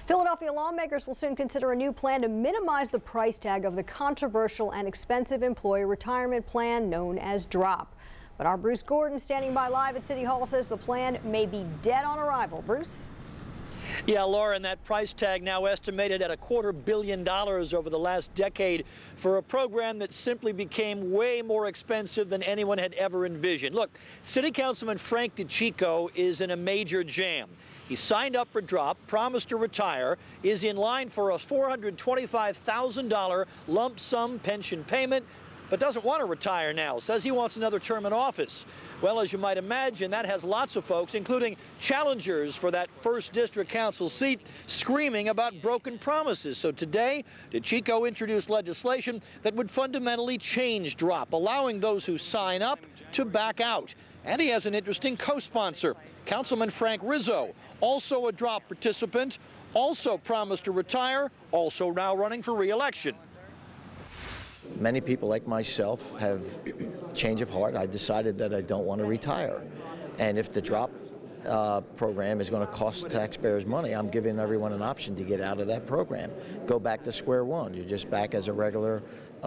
Philadelphia lawmakers will soon consider a new plan to minimize the price tag of the controversial and expensive employee retirement plan known as DROP. But our Bruce Gordon, standing by live at City Hall, says the plan may be dead on arrival. Bruce? Yeah, Laura, and that price tag now estimated at $250 million over the last decade for a program that simply became way more expensive than anyone had ever envisioned. Look, City Councilman Frank DiCicco is in a major jam. He signed up for DROP, promised to retire, is in line for a $425,000 lump sum pension payment, but doesn't want to retire now, says he wants another term in office. Well, as you might imagine, that has lots of folks, including challengers for that 1st District Council seat, screaming about broken promises. So today, DiCicco introduced legislation that would fundamentally change DROP, allowing those who sign up to back out. And he has an interesting co-sponsor, Councilman Frank Rizzo, also a DROP participant, also promised to retire, also now running for re-election. Many people like myself have change of heart. I decided that I don't want to retire. And if the DROP program is going to cost taxpayers money, I'm giving everyone an option to get out of that program. Go back to square one. You're just back as a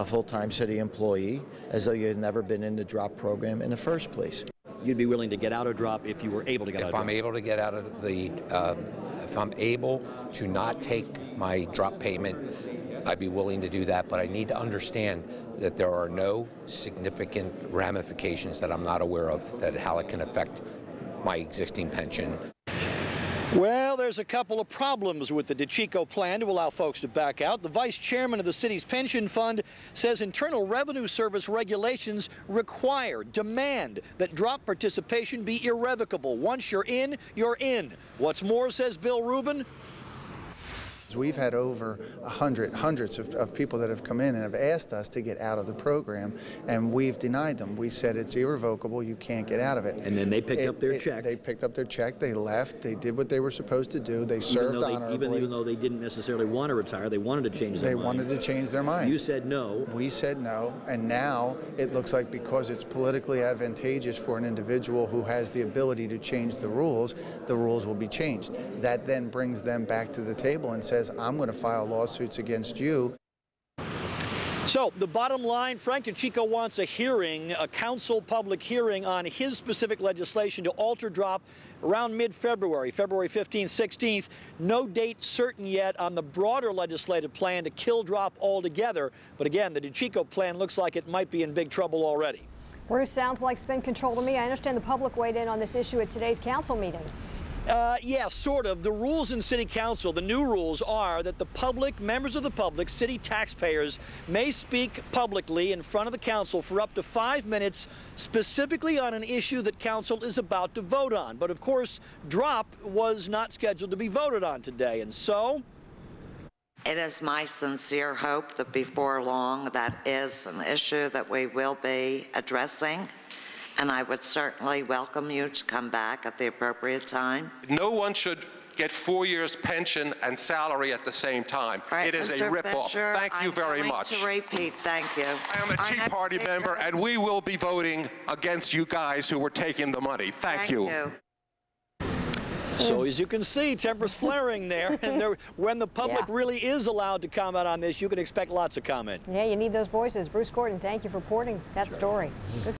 full-time city employee, as though you had never been in the DROP program in the first place. You'd be willing to get out of DROP if you were able to get out of DROP? If I'm able to get out of if I'm able to not take my DROP payment, I'd be willing to do that, but I need to understand that there are no significant ramifications that I'm not aware of, that how it can affect my existing pension. Well, there's a couple of problems with the DiCicco plan to allow folks to back out. The vice chairman of the city's pension fund says Internal Revenue Service regulations demand that DROP participation be irrevocable. Once you're in, you're in. What's more, says Bill Rubin, we've had over hundreds of people that have come in and have asked us to get out of the program, and we've denied them. We said it's irrevocable, you can't get out of it. And then they picked up their check. They picked up their check, they left, they did what they were supposed to do, they served honorably. Even though they didn't necessarily want to retire, they wanted to change their mind. They wanted to change their mind. You said no. We said no, and now it looks like because it's politically advantageous for an individual who has the ability to change the rules will be changed. That then brings them back to the table and says, I'm going to file lawsuits against you. So the bottom line, Frank DiCicco wants a hearing, a council public hearing on his specific legislation to alter DROP around mid-February, February 15th, 16th. No date certain yet on the broader legislative plan to kill DROP altogether. But again, the DiCicco plan looks like it might be in big trouble already. Bruce, sounds like spin control to me. I understand the public weighed in on this issue at today's council meeting. Yeah, sort of. The rules in City Council, the new rules are that the public, members of the public, city taxpayers, may speak publicly in front of the council for up to 5 minutes, specifically on an issue that council is about to vote on. But of course, DROP was not scheduled to be voted on today, and so it is my sincere hope that before long that is an issue that we will be addressing. And I would certainly welcome you to come back at the appropriate time. No one should get 4 years pension and salary at the same time. Right, it is Mr. a ripoff. Fisher, Thank you very much. I'm going to repeat, thank you. I am a Tea Party member, and we will be voting against you guys who were taking the money. Thank you. So as you can see, tempers flaring there, and when the public really is allowed to comment on this, you can expect lots of comment. Yeah, you need those voices. Bruce Gordon, thank you for reporting that story. Good